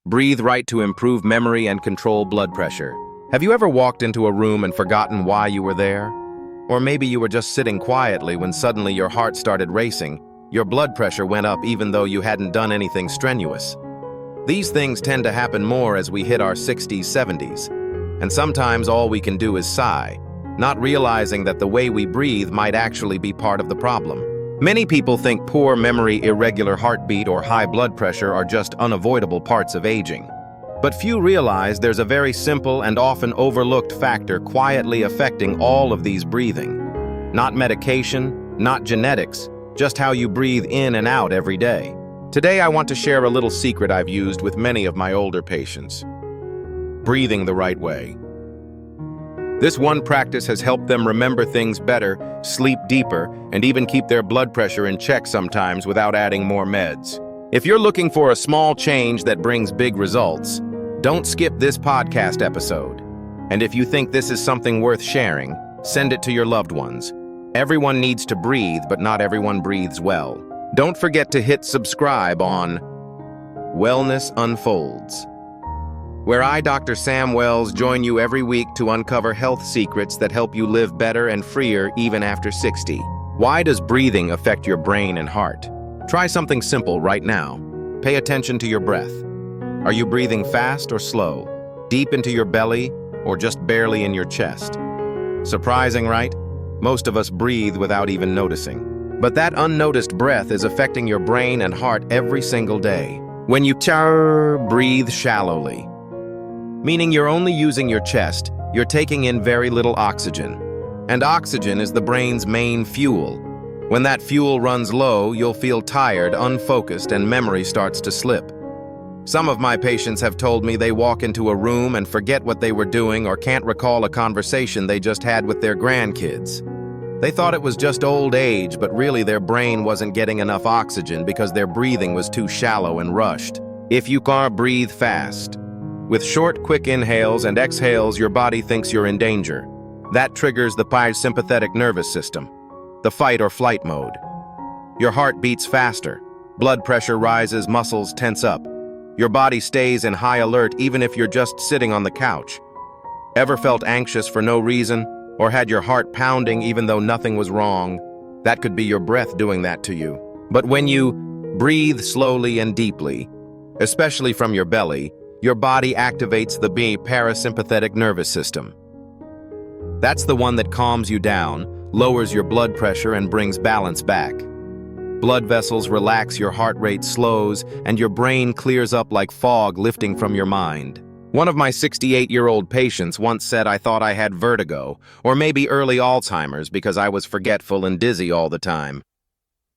Breathe right to improve memory and control blood pressure. Have you ever walked into a room and forgotten why you were there? Or maybe you were just sitting quietly when suddenly your heart started racing. Your blood pressure went up even though you hadn't done anything strenuous. These things tend to happen more as we hit our 60s, 70s. And sometimes all we can do is sigh, not realizing that the way we breathe might actually be part of the problem. Many people think poor memory, irregular heartbeat, or high blood pressure are just unavoidable parts of aging. But few realize there's a very simple and often overlooked factor quietly affecting all of these breathing. Not medication, not genetics, just how you breathe in and out every day. Today I want to share a little secret I've used with many of my older patients. Breathing the right way. This one practice has helped them remember things better, sleep deeper, and even keep their blood pressure in check sometimes without adding more meds. If you're looking for a small change that brings big results, don't skip this podcast episode. And if you think this is something worth sharing, send it to your loved ones. Everyone needs to breathe, but not everyone breathes well. Don't forget to hit subscribe on Wellness Unfolds, where I, Dr. Sam Wells, join you every week to uncover health secrets that help you live better and freer even after 60. Why does breathing affect your brain and heart? Try something simple right now. Pay attention to your breath. Are you breathing fast or slow? Deep into your belly or just barely in your chest? Surprising, right? Most of us breathe without even noticing. But that unnoticed breath is affecting your brain and heart every single day. When you breathe shallowly, meaning you're only using your chest, you're taking in very little oxygen. And oxygen is the brain's main fuel. When that fuel runs low, you'll feel tired, unfocused, and memory starts to slip. Some of my patients have told me they walk into a room and forget what they were doing or can't recall a conversation they just had with their grandkids. They thought it was just old age, but really their brain wasn't getting enough oxygen because their breathing was too shallow and rushed. If you can't breathe fast, with short, quick inhales and exhales, your body thinks you're in danger. That triggers the parasympathetic nervous system, the fight or flight mode. Your heart beats faster, blood pressure rises, muscles tense up. Your body stays in high alert even if you're just sitting on the couch. Ever felt anxious for no reason, or had your heart pounding even though nothing was wrong? That could be your breath doing that to you. But when you breathe slowly and deeply, especially from your belly, your body activates the parasympathetic nervous system. That's the one that calms you down, lowers your blood pressure, and brings balance back. Blood vessels relax, your heart rate slows, and your brain clears up like fog lifting from your mind. One of my 68-year-old patients once said I thought I had vertigo, or maybe early Alzheimer's because I was forgetful and dizzy all the time.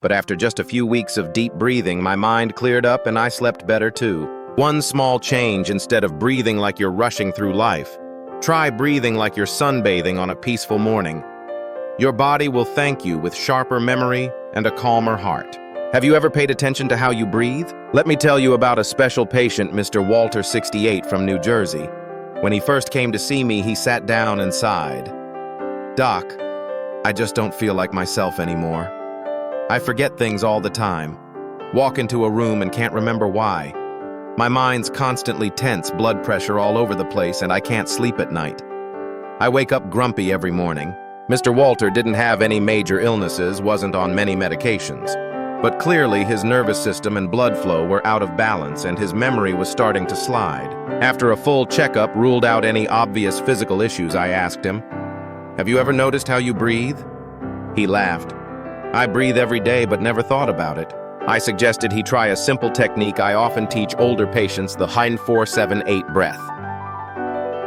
But after just a few weeks of deep breathing, my mind cleared up and I slept better too. One small change: instead of breathing like you're rushing through life, try breathing like you're sunbathing on a peaceful morning. Your body will thank you with sharper memory and a calmer heart. Have you ever paid attention to how you breathe? Let me tell you about a special patient, Mr. Walter, 68, from New Jersey. When he first came to see me, he sat down and sighed. "Doc, I just don't feel like myself anymore. I forget things all the time. Walk into a room and can't remember why. My mind's constantly tense, blood pressure all over the place, and I can't sleep at night. I wake up grumpy every morning." Mr. Walter didn't have any major illnesses, wasn't on many medications. But clearly his nervous system and blood flow were out of balance and his memory was starting to slide. After a full checkup ruled out any obvious physical issues, I asked him, "Have you ever noticed how you breathe?" He laughed. "I breathe every day but never thought about it." I suggested he try a simple technique I often teach older patients, the 4-7-8 breath.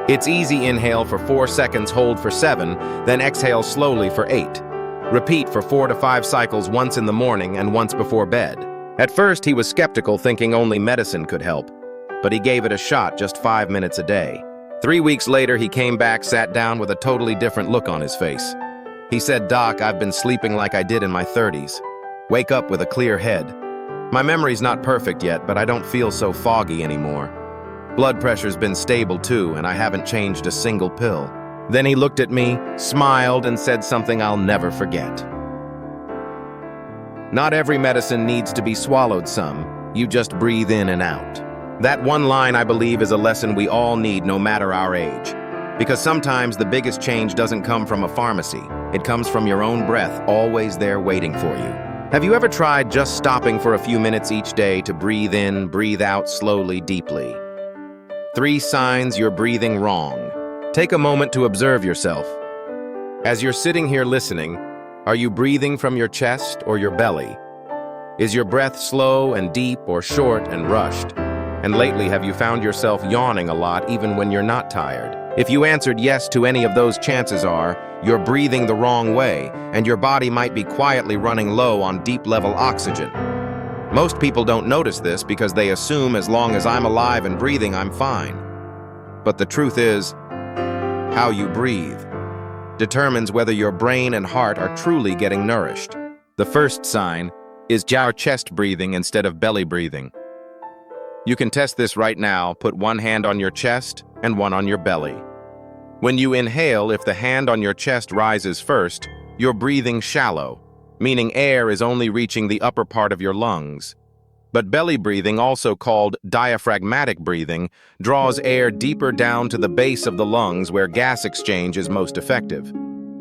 It's easy: inhale for 4 seconds, hold for 7, then exhale slowly for 8. Repeat for 4 to 5 cycles, once in the morning and once before bed. At first, he was skeptical, thinking only medicine could help, but he gave it a shot, just 5 minutes a day. 3 weeks later, he came back, sat down with a totally different look on his face. He said, "Doc, I've been sleeping like I did in my 30s. Wake up with a clear head. My memory's not perfect yet, but I don't feel so foggy anymore. Blood pressure's been stable too, and I haven't changed a single pill." Then he looked at me, smiled, and said something I'll never forget. "Not every medicine needs to be swallowed, some. You just breathe in and out." That one line, I believe, is a lesson we all need no matter our age. Because sometimes the biggest change doesn't come from a pharmacy. It comes from your own breath, always there waiting for you. Have you ever tried just stopping for a few minutes each day to breathe in, breathe out slowly, deeply? 3 signs you're breathing wrong. Take a moment to observe yourself. As you're sitting here listening, are you breathing from your chest or your belly? Is your breath slow and deep or short and rushed? And lately, have you found yourself yawning a lot even when you're not tired? If you answered yes to any of those, chances are you're breathing the wrong way, and your body might be quietly running low on deep-level oxygen. Most people don't notice this because they assume as long as I'm alive and breathing, I'm fine. But the truth is, how you breathe determines whether your brain and heart are truly getting nourished. The first sign is chest breathing instead of belly breathing. You can test this right now. Put one hand on your chest and one on your belly. When you inhale, if the hand on your chest rises first, you're breathing shallow, meaning air is only reaching the upper part of your lungs. But belly breathing, also called diaphragmatic breathing, draws air deeper down to the base of the lungs where gas exchange is most effective.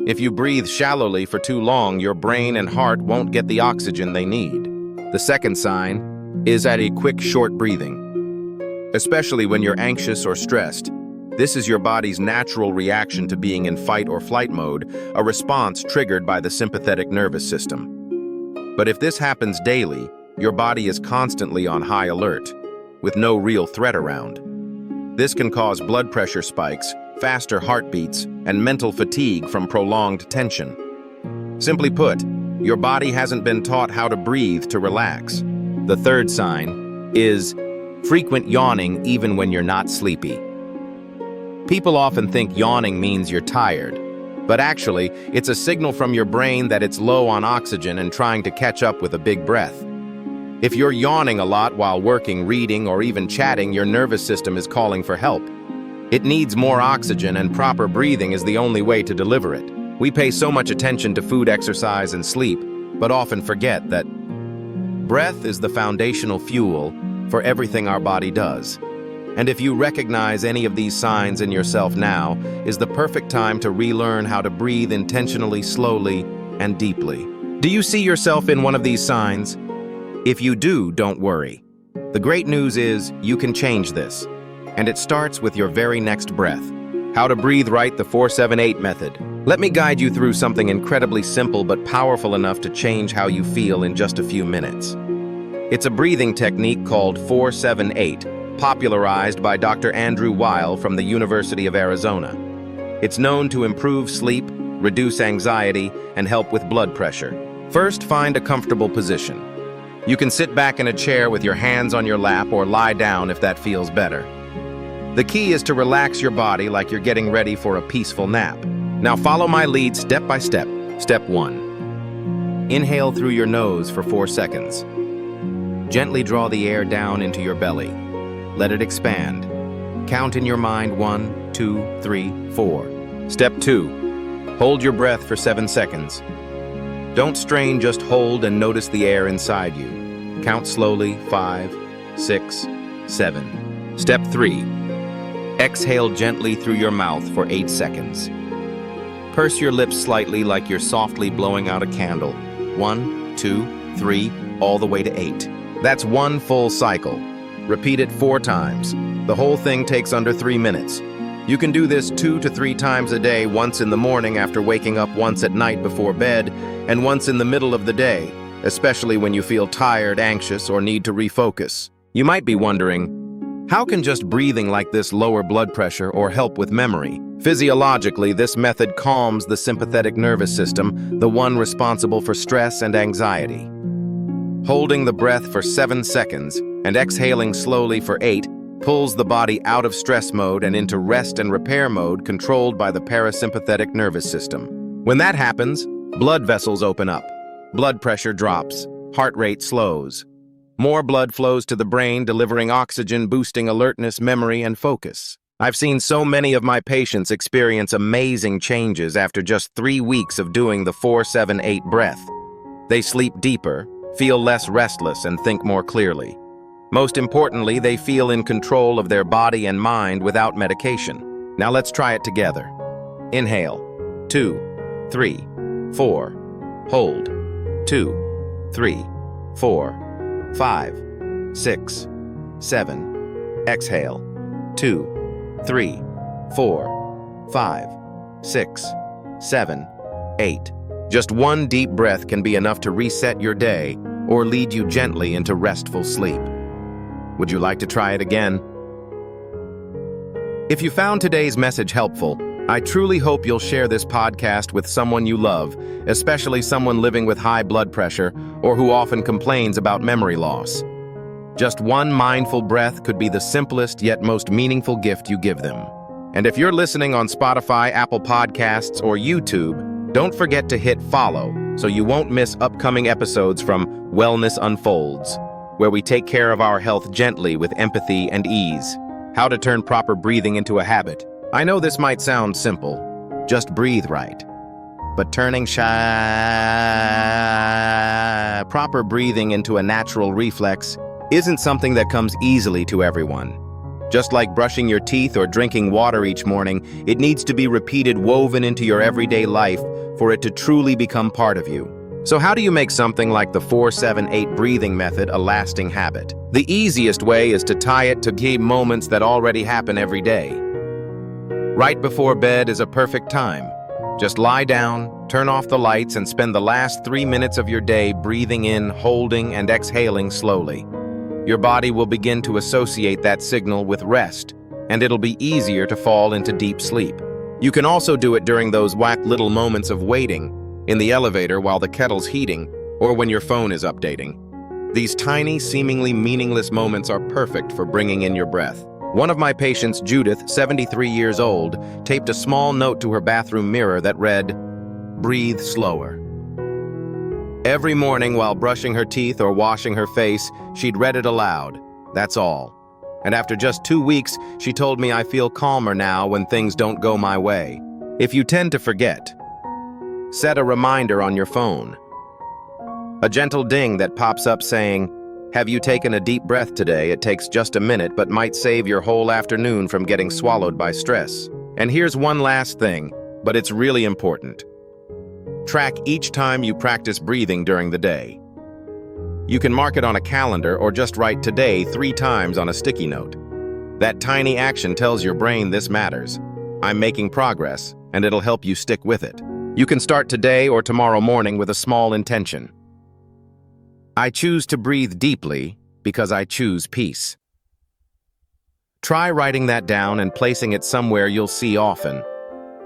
If you breathe shallowly for too long, your brain and heart won't get the oxygen they need. The second sign is a quick, short breathing. Especially when you're anxious or stressed, this is your body's natural reaction to being in fight or flight mode, a response triggered by the sympathetic nervous system. But if this happens daily, your body is constantly on high alert, with no real threat around. This can cause blood pressure spikes, faster heartbeats, and mental fatigue from prolonged tension. Simply put, your body hasn't been taught how to breathe to relax. The third sign is frequent yawning even when you're not sleepy. People often think yawning means you're tired, but actually, it's a signal from your brain that it's low on oxygen and trying to catch up with a big breath. If you're yawning a lot while working, reading, or even chatting, your nervous system is calling for help. It needs more oxygen, and proper breathing is the only way to deliver it. We pay so much attention to food, exercise, and sleep, but often forget that breath is the foundational fuel for everything our body does. And if you recognize any of these signs in yourself now, is the perfect time to relearn how to breathe intentionally, slowly, and deeply. Do you see yourself in one of these signs? If you do, don't worry. The great news is you can change this. And it starts with your very next breath. How to breathe right, the 4-7-8 method. Let me guide you through something incredibly simple but powerful enough to change how you feel in just a few minutes. It's a breathing technique called 4-7-8, popularized by Dr. Andrew Weil from the University of Arizona. It's known to improve sleep, reduce anxiety, and help with blood pressure. First, find a comfortable position. You can sit back in a chair with your hands on your lap or lie down if that feels better. The key is to relax your body like you're getting ready for a peaceful nap. Now follow my lead step by step. Step 1. Inhale through your nose for 4 seconds. Gently draw the air down into your belly. Let it expand. Count in your mind 1, 2, 3, 4. Step 2. Hold your breath for 7 seconds. Don't strain, just hold and notice the air inside you. Count slowly, 5, 6, 7. Step 3. Exhale gently through your mouth for 8 seconds. Purse your lips slightly like you're softly blowing out a candle. 1, 2, 3, all the way to 8. That's 1 full cycle. Repeat it 4 times. The whole thing takes under 3 minutes. You can do this 2 to 3 times a day, once in the morning after waking up, once at night before bed, and once in the middle of the day, especially when you feel tired, anxious, or need to refocus. You might be wondering, how can just breathing like this lower blood pressure or help with memory? Physiologically, this method calms the sympathetic nervous system, the one responsible for stress and anxiety. Holding the breath for 7 seconds and exhaling slowly for 8 pulls the body out of stress mode and into rest and repair mode controlled by the parasympathetic nervous system. When that happens, blood vessels open up, blood pressure drops, heart rate slows. More blood flows to the brain, delivering oxygen, boosting alertness, memory, and focus. I've seen so many of my patients experience amazing changes after just 3 weeks of doing the 4-7-8 breath. They sleep deeper, feel less restless, and think more clearly. Most importantly, they feel in control of their body and mind without medication. Now let's try it together. Inhale. 2, 3, 4. Hold. 2, 3, 4, 5, 6, 7. Exhale. 2, 3, 4, 5, 6, 7, 8. Just one deep breath can be enough to reset your day or lead you gently into restful sleep. Would you like to try it again? If you found today's message helpful, I truly hope you'll share this podcast with someone you love, especially someone living with high blood pressure or who often complains about memory loss. Just one mindful breath could be the simplest yet most meaningful gift you give them. And if you're listening on Spotify, Apple Podcasts, or YouTube, don't forget to hit follow so you won't miss upcoming episodes from Wellness Unfolds, where we take care of our health gently with empathy and ease. How to turn proper breathing into a habit. I know this might sound simple, just breathe right. But turning proper breathing into a natural reflex isn't something that comes easily to everyone. Just like brushing your teeth or drinking water each morning, it needs to be repeated, woven into your everyday life for it to truly become part of you. So how do you make something like the 4-7-8 breathing method a lasting habit? The easiest way is to tie it to key moments that already happen every day. Right before bed is a perfect time. Just lie down, turn off the lights, and spend the last 3 minutes of your day breathing in, holding, and exhaling slowly. Your body will begin to associate that signal with rest, and it'll be easier to fall into deep sleep. You can also do it during those little moments of waiting, in the elevator while the kettle's heating, or when your phone is updating. These tiny, seemingly meaningless moments are perfect for bringing in your breath. One of my patients, Judith, 73 years old, taped a small note to her bathroom mirror that read, "Breathe slower." Every morning while brushing her teeth or washing her face, she'd read it aloud. That's all. And after just 2 weeks, she told me, "I feel calmer now when things don't go my way." If you tend to forget, set a reminder on your phone. A gentle ding that pops up saying, "Have you taken a deep breath today?" It takes just a minute but might save your whole afternoon from getting swallowed by stress. And here's one last thing, but it's really important. Track each time you practice breathing during the day. You can mark it on a calendar or just write "today" 3 times on a sticky note. That tiny action tells your brain this matters. I'm making progress, and it'll help you stick with it. You can start today or tomorrow morning with a small intention. I choose to breathe deeply because I choose peace. Try writing that down and placing it somewhere you'll see often.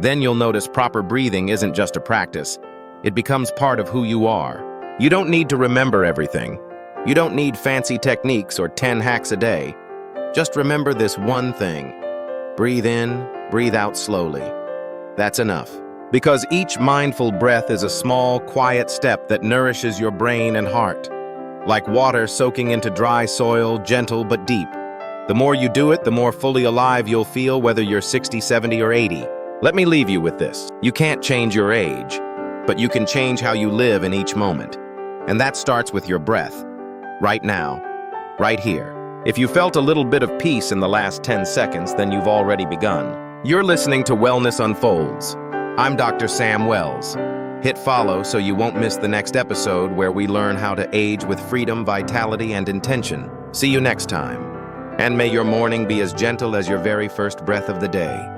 Then you'll notice proper breathing isn't just a practice. It becomes part of who you are. You don't need to remember everything. You don't need fancy techniques or 10 hacks a day. Just remember this one thing. Breathe in, breathe out slowly. That's enough. Because each mindful breath is a small, quiet step that nourishes your brain and heart. Like water soaking into dry soil, gentle but deep. The more you do it, the more fully alive you'll feel, whether you're 60, 70, or 80. Let me leave you with this. You can't change your age, but you can change how you live in each moment. And that starts with your breath. Right now. Right here. If you felt a little bit of peace in the last 10 seconds, then you've already begun. You're listening to Wellness Unfolds. I'm Dr. Sam Wells. Hit follow so you won't miss the next episode where we learn how to age with freedom, vitality, and intention. See you next time. And may your morning be as gentle as your very first breath of the day.